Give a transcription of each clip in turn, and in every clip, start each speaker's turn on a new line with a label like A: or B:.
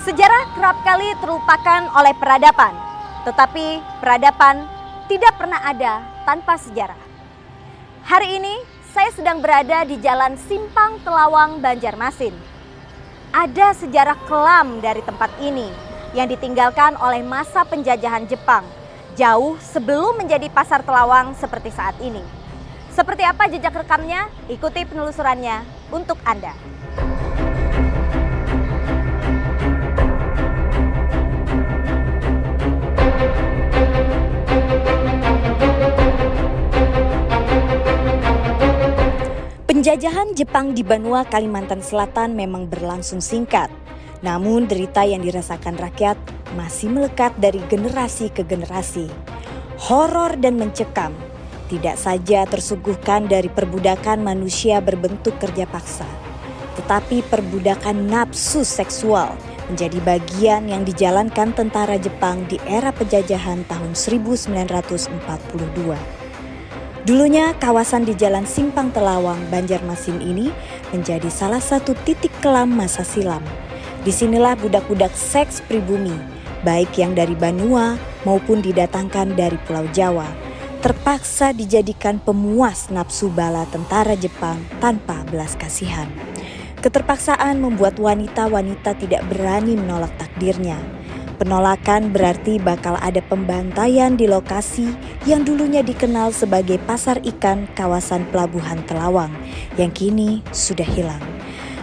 A: Sejarah kerap kali terlupakan oleh peradaban, tetapi peradaban tidak pernah ada tanpa sejarah. Hari ini saya sedang berada di Jalan Simpang Telawang, Banjarmasin. Ada sejarah kelam dari tempat ini yang ditinggalkan oleh masa penjajahan Jepang, jauh sebelum menjadi pasar Telawang seperti saat ini. Seperti apa jejak rekamnya? Ikuti penelusurannya untuk Anda. Penjajahan Jepang di Banua, Kalimantan Selatan memang berlangsung singkat. Namun derita yang dirasakan rakyat masih melekat dari generasi ke generasi. Horor dan mencekam tidak saja tersuguhkan dari perbudakan manusia berbentuk kerja paksa, tetapi perbudakan nafsu seksual menjadi bagian yang dijalankan tentara Jepang di era penjajahan tahun 1942. Dulunya kawasan di Jalan Simpang Telawang, Banjarmasin ini menjadi salah satu titik kelam masa silam. Disinilah budak-budak seks pribumi, baik yang dari Banua maupun didatangkan dari Pulau Jawa, terpaksa dijadikan pemuas nafsu bala tentara Jepang tanpa belas kasihan. Keterpaksaan membuat wanita-wanita tidak berani menolak takdirnya. Penolakan berarti bakal ada pembantaian di lokasi yang dulunya dikenal sebagai pasar ikan kawasan Pelabuhan Telawang yang kini sudah hilang.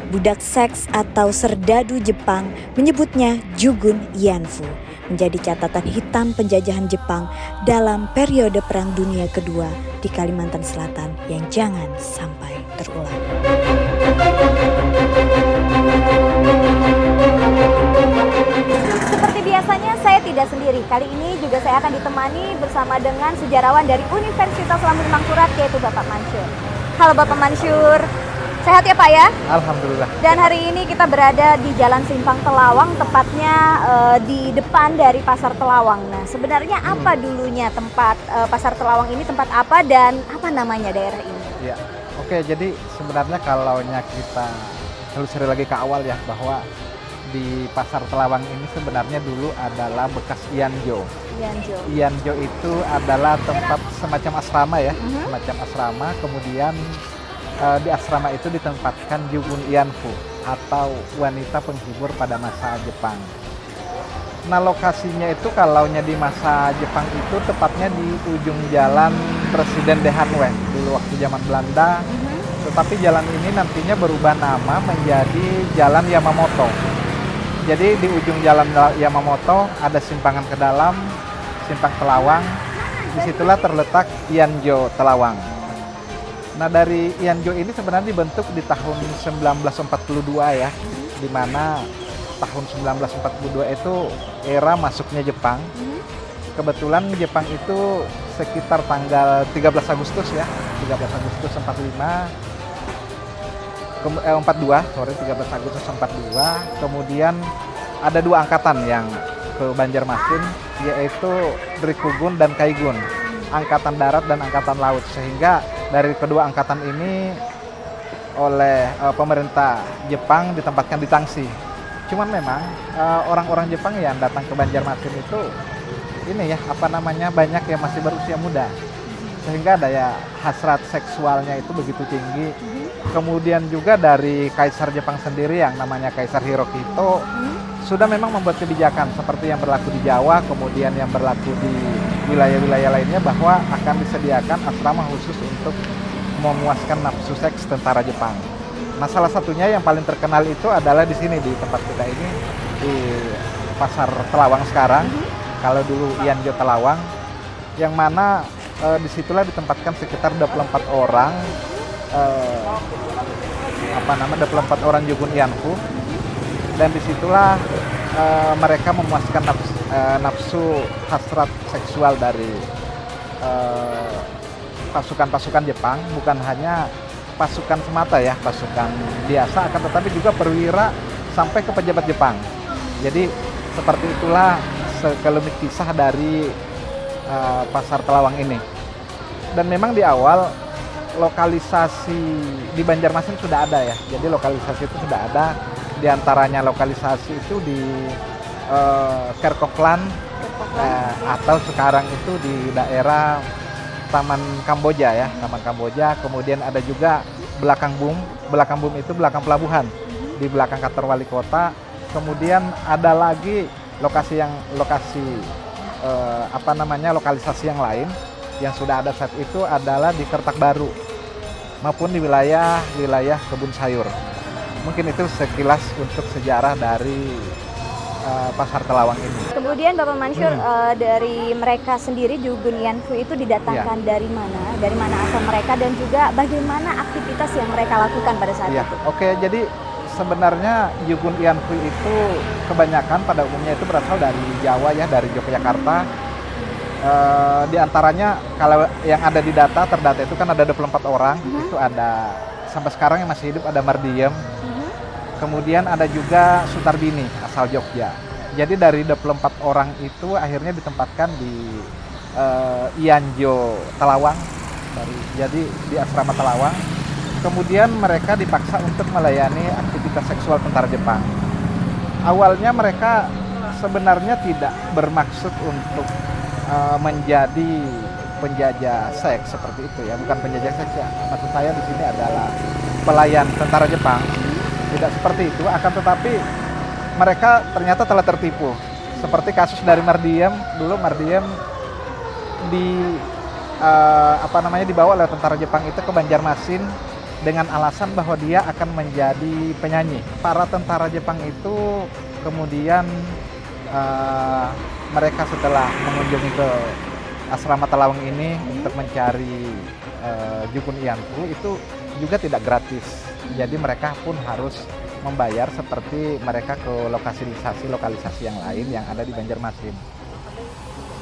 A: Budak seks atau serdadu Jepang menyebutnya Jugun Ianfu, menjadi catatan hitam penjajahan Jepang dalam periode Perang Dunia Kedua di Kalimantan Selatan yang jangan sampai terulang. Seperti biasanya saya tidak sendiri. Kali ini juga saya akan ditemani bersama dengan sejarawan dari Universitas Lambung Mangkurat, yaitu Bapak Mansur. Halo Bapak Mansur, sehat ya Pak ya?
B: Alhamdulillah.
A: Dan hari ini kita berada di Jalan Simpang Telawang, tepatnya di depan dari Pasar Telawang. Nah, sebenarnya apa dulunya tempat Pasar Telawang ini, tempat apa dan apa namanya daerah ini?
B: Ya, oke. Jadi sebenarnya kalau kita telusuri lagi ke awal ya, bahwa di Pasar Telawang ini sebenarnya dulu adalah bekas Ianjo. Ianjo itu adalah tempat semacam asrama ya, semacam asrama. Kemudian di asrama itu ditempatkan Jugun Ianfu atau wanita penghibur pada masa Jepang. Nah, lokasinya itu kalaunya di masa Jepang itu tepatnya di ujung jalan Presiden Dehanwe dulu waktu zaman Belanda. Tetapi jalan ini nantinya berubah nama menjadi Jalan Yamamoto. Jadi di ujung jalan Yamamoto ada simpangan ke dalam, Simpang Telawang. Disitulah terletak Ianjo Telawang. Nah, dari Ianjo ini sebenarnya dibentuk di tahun 1942 ya, di mana tahun 1942 itu era masuknya Jepang. Kebetulan Jepang itu sekitar tanggal 13 Agustus ya, 13 Agustus 13 Agustus 42. Kemudian ada dua angkatan yang ke Banjarmasin, yaitu Rikugun dan Kaigun, angkatan darat dan angkatan laut. Sehingga dari kedua angkatan ini oleh pemerintah Jepang ditempatkan di Tangsi. Cuman memang orang-orang Jepang yang datang ke Banjarmasin itu ini ya, banyak yang masih berusia muda. Sehingga daya hasrat seksualnya itu begitu tinggi. Kemudian juga dari Kaisar Jepang sendiri yang namanya Kaisar Hirohito sudah memang membuat kebijakan seperti yang berlaku di Jawa, kemudian yang berlaku di wilayah-wilayah lainnya, bahwa akan disediakan asrama khusus untuk memuaskan nafsu seks tentara Jepang. Nah, salah satunya yang paling terkenal itu adalah di sini, di tempat kita ini, di Pasar Telawang sekarang. Kalau dulu Ianjo Telawang, yang mana disitulah ditempatkan sekitar 24 orang 24 orang Jugun Ianfu, dan disitulah mereka memuaskan nafsu hasrat seksual dari pasukan-pasukan Jepang, bukan hanya pasukan semata ya, pasukan biasa, akan tetapi juga perwira sampai ke pejabat Jepang. Jadi seperti itulah sekelumit kisah dari Pasar Telawang ini. Dan memang di awal lokalisasi di Banjarmasin sudah ada ya. Jadi lokalisasi itu sudah ada Di antaranya lokalisasi itu di Kerkoklan, atau sekarang itu di daerah Taman Kamboja ya, Taman Kamboja. Kemudian ada juga Belakang Bum itu belakang pelabuhan, di belakang kantor wali kota. Kemudian ada lagi lokalisasi yang lain yang sudah ada saat itu adalah di Kertak Baru maupun di wilayah kebun sayur. Mungkin itu sekilas untuk sejarah dari Pasar Telawang ini.
A: Kemudian Bapak Mansur, dari mereka sendiri Jugun Ianfu itu didatangkan dari mana? Dari mana asal mereka dan juga bagaimana aktivitas yang mereka lakukan pada saat itu?
B: Oke, jadi sebenarnya Jugun Ianfu itu kebanyakan pada umumnya itu berasal dari Jawa ya, dari Yogyakarta. Di antaranya kalau yang ada di terdata itu kan ada 24 orang. Itu ada sampai sekarang yang masih hidup ada Mardiem. Kemudian ada juga Sutarbini asal Jogja. Jadi dari 24 orang itu akhirnya ditempatkan di Ianjo Telawang, jadi di asrama Telawang. Kemudian mereka dipaksa untuk melayani aktivitas seksual tentara Jepang. Awalnya mereka sebenarnya tidak bermaksud untuk menjadi penjajah seks seperti itu ya, bukan penjajah seks ya. Maksud saya di sini adalah pelayan tentara Jepang. Tidak seperti itu, akan tetapi mereka ternyata telah tertipu. Seperti kasus dari Mardiem, dulu Mardiem dibawa oleh tentara Jepang itu ke Banjarmasin dengan alasan bahwa dia akan menjadi penyanyi. Para tentara Jepang itu kemudian mereka setelah mengunjungi ke asrama Telawang ini untuk mencari Jugun Ianfu itu juga tidak gratis. Jadi mereka pun harus membayar seperti mereka ke lokalisasi yang lain yang ada di Banjarmasin.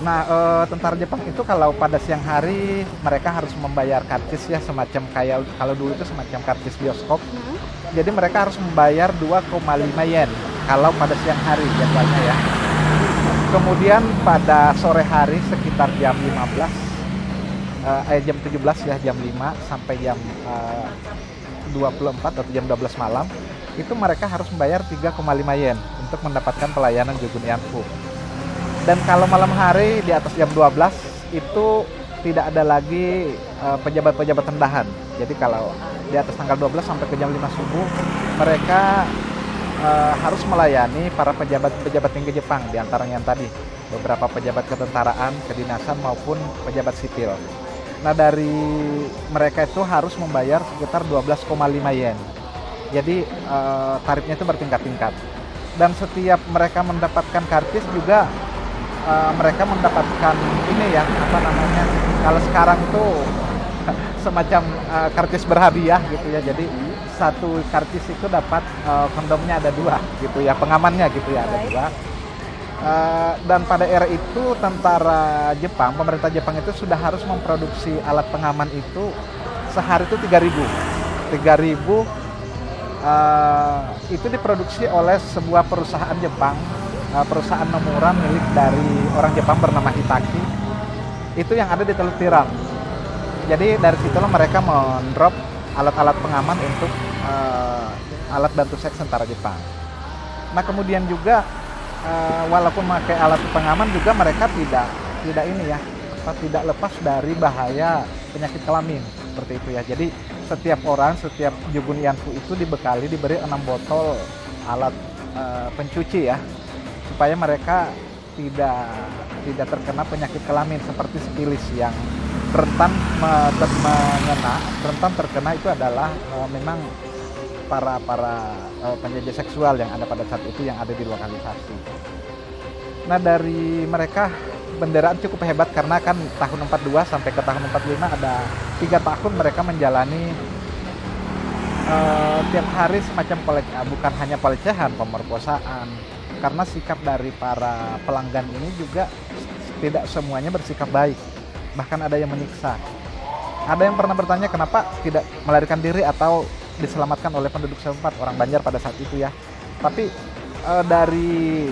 B: Nah, tentara Jepang itu kalau pada siang hari mereka harus membayar karcis ya, semacam kayak kalau dulu itu semacam karcis bioskop. Jadi mereka harus membayar 2,5 yen kalau pada siang hari jadwalnya ya. Kemudian pada sore hari sekitar jam 17 ya, jam 5 sampai jam 24 atau jam 12 malam itu mereka harus membayar 3,5 yen untuk mendapatkan pelayanan Jugun Ianfu. Dan kalau malam hari di atas jam 12 itu tidak ada lagi pejabat-pejabat rendahan. Jadi kalau di atas tanggal 12 sampai ke jam 5 subuh mereka harus melayani para pejabat tinggi Jepang, di antaranya yang tadi beberapa pejabat ketentaraan, kedinasan maupun pejabat sipil. Nah, dari mereka itu harus membayar sekitar 12,5 yen. Jadi tarifnya itu bertingkat-tingkat. Dan setiap mereka mendapatkan karcis juga mereka mendapatkan ini ya, kalau sekarang tuh semacam karcis berhadiah gitu ya. Jadi satu karcis itu dapat kondomnya ada 2 gitu ya, pengamannya gitu ya, ada 2. Dan pada era itu pemerintah Jepang itu sudah harus memproduksi alat pengaman itu sehari itu 3.000 itu diproduksi oleh sebuah perusahaan Jepang, perusahaan Nomura milik dari orang Jepang bernama Hitaki, itu yang ada di Teluk Tiram. Jadi dari situlah mereka mendrop alat-alat pengaman untuk alat bantu seks tentara Jepang. Nah, kemudian juga walaupun memakai alat pengaman juga mereka tidak lepas dari bahaya penyakit kelamin seperti itu ya. Jadi setiap Jugun Ianfu itu diberi 6 botol alat pencuci ya, supaya mereka tidak terkena penyakit kelamin seperti sifilis yang rentan terkena itu adalah memang para penjajah seksual yang ada pada saat itu yang ada di lokalisasi. Nah, dari mereka benderaan cukup hebat karena kan tahun 42 sampai ke tahun 45 ada 3 tahun mereka menjalani tiap hari semacam bukan hanya pelecehan, pemerkosaan. Karena sikap dari para pelanggan ini juga tidak semuanya bersikap baik. Bahkan ada yang menyiksa. Ada yang pernah bertanya kenapa tidak melarikan diri atau diselamatkan oleh penduduk setempat, orang Banjar pada saat itu ya. Tapi dari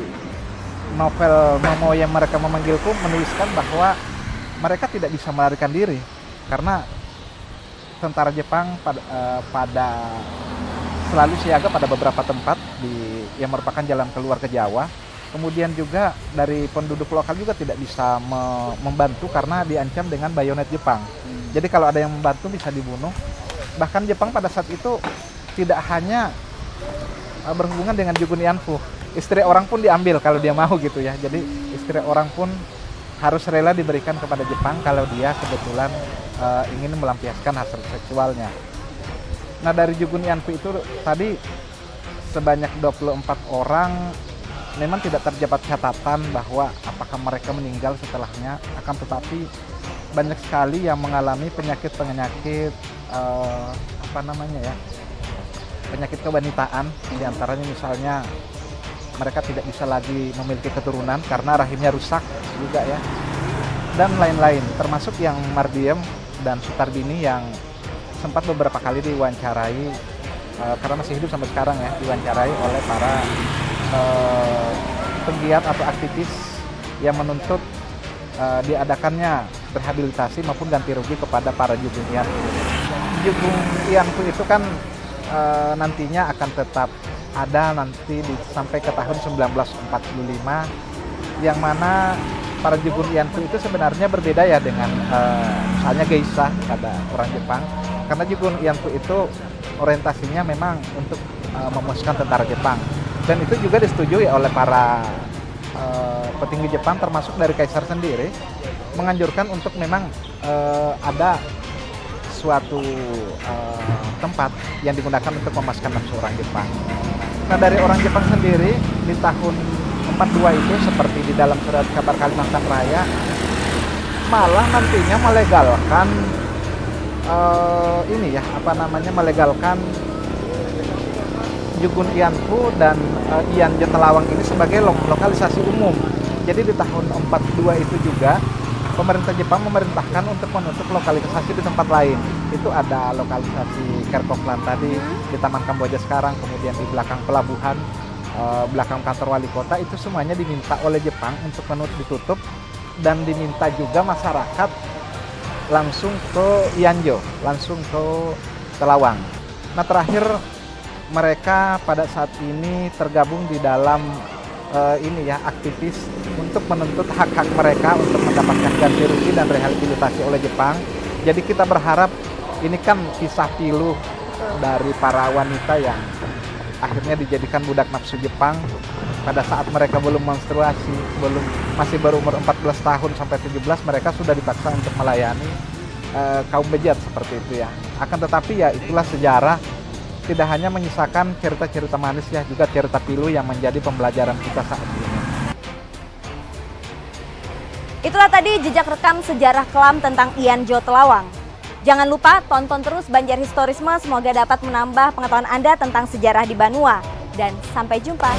B: novel Momo yang mereka memanggilku menuliskan bahwa mereka tidak bisa melarikan diri karena tentara Jepang pada selalu siaga pada beberapa tempat yang merupakan jalan keluar ke Jawa. Kemudian juga dari penduduk lokal juga tidak bisa membantu karena diancam dengan bayonet Jepang. Jadi kalau ada yang membantu bisa dibunuh. Bahkan Jepang pada saat itu tidak hanya berhubungan dengan Jugun Yanfu, istri orang pun diambil kalau dia mau gitu ya. Jadi istri orang pun harus rela diberikan kepada Jepang kalau dia kebetulan ingin melampiaskan hasrat seksualnya. Nah dari Jugun Yanfu itu tadi sebanyak 24 orang memang tidak terdapat catatan bahwa apakah mereka meninggal setelahnya, akan tetapi banyak sekali yang mengalami penyakit-penyakit penyakit kewanitaan, diantaranya misalnya mereka tidak bisa lagi memiliki keturunan karena rahimnya rusak juga ya, dan lain-lain, termasuk yang Mardiem dan Sutardini yang sempat beberapa kali diwawancarai karena masih hidup sampai sekarang ya, diwawancarai oleh para penggiat atau aktivis yang menuntut diadakannya rehabilitasi maupun ganti rugi kepada para Jugun Yanfu. Jugun Yanfu itu kan nantinya akan tetap ada nanti sampai ke tahun 1945, yang mana para Jugun Yanfu itu sebenarnya berbeda ya dengan misalnya geisha pada orang Jepang, karena Jugun Yanfu itu orientasinya memang untuk memuaskan tentara Jepang. Dan itu juga disetujui oleh para petinggi Jepang, termasuk dari kaisar sendiri, menganjurkan untuk memang ada suatu tempat yang digunakan untuk memuaskan nafsu orang Jepang. Nah dari orang Jepang sendiri di tahun 42 itu seperti di dalam surat kabar Kalimantan Raya, malah nantinya melegalkan melegalkan Jugun Yanfu dan Ianjo Telawang ini sebagai lokalisasi umum. Jadi di tahun 42 itu juga pemerintah Jepang memerintahkan untuk menutup lokalisasi di tempat lain. Itu ada lokalisasi Kerkoklan tadi, di Taman Kamboja sekarang, kemudian di belakang pelabuhan, belakang kantor wali kota, itu semuanya diminta oleh Jepang untuk ditutup, dan diminta juga masyarakat langsung ke Ianjo, langsung ke Telawang. Nah terakhir mereka pada saat ini tergabung di dalam aktivis untuk menuntut hak-hak mereka untuk mendapatkan ganti rugi dan rehabilitasi oleh Jepang. Jadi kita berharap ini kan kisah pilu dari para wanita yang akhirnya dijadikan budak nafsu Jepang pada saat mereka belum menstruasi, masih berumur 14 tahun sampai 17, mereka sudah dipaksa untuk melayani kaum bejat seperti itu ya. Akan tetapi ya itulah sejarah, tidak hanya menyisakan cerita-cerita manis ya, juga cerita pilu yang menjadi pembelajaran kita saat ini.
A: Itulah tadi jejak rekam sejarah kelam tentang Ianjo Telawang. Jangan lupa tonton terus Banjar Historisme, semoga dapat menambah pengetahuan Anda tentang sejarah di Banua. Dan sampai jumpa.